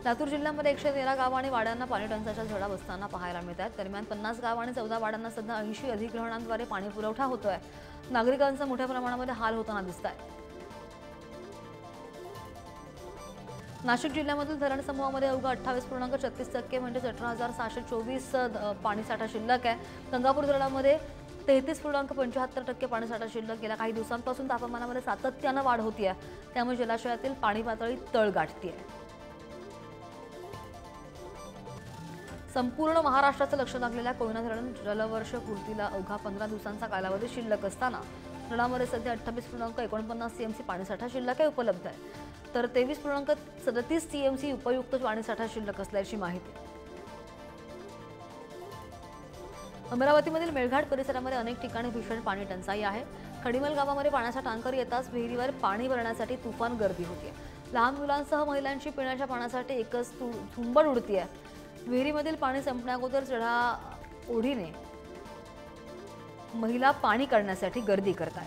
लातूर जिल्ह्यामध्ये 113 गाव आणि वाड्यांना पाणी टंचाईच्या झळा बसताना पाहायला मिळत आहेत। दरम्यान 50 गाव आणि 14 वाड्यांना सध्या 80 अधिग्रहणांद्वारे पाणी पुरवठा होतोय। नागरिकांचा मोठ्या प्रमाणामध्ये हाल होताना दिसतात। नाशिक जिल्ह्यामधील धरण समूहामध्ये अवघा 28.36% म्हणजे 18,624 पाणीसाठा शिल्लक आहे। गंगापूर धरणामध्ये 33.75% पाणीसाठा शिल्लक। गेल्या काही दिवसांपासून तापमानामध्ये सातत्याने वाढ होतीये, त्यामुळे जलाशयातील पाणी पातळी तळ गाठतीये। संपूर्ण महाराष्ट्राचं लक्ष लागलेल्या कोयना धरण जलवर्ष पूर्तीला अवघा 15 दिवसांचा कालावधी शिल्लक असताना धरणामध्ये सध्या 28.49 टीएमसी पाणीसाठा शिल्लक आहे उपलब्ध आहे, तर 23.37 टीएमसी उपयुक्त पाणीसाठा शिल्लक असल्याची माहिती। अमरावतीमधील मेळघाट परिसरामध्ये अनेक ठिकाणी भीषण पाणी टंचाई आहे। खडीमल गावामध्ये पाण्याचा टँकर येताच विहिरीवर पाणी भरण्यासाठी तुफान गर्दी होतीये। लहान मुलांसह महिलांची पिण्याच्या पाण्यासाठी एकच झुंबड उडतीये। विहिरीमधील पाणी संपण्याअगोदर चढा ओढीने महिला पाणी काढण्यासाठी गर्दी करतात।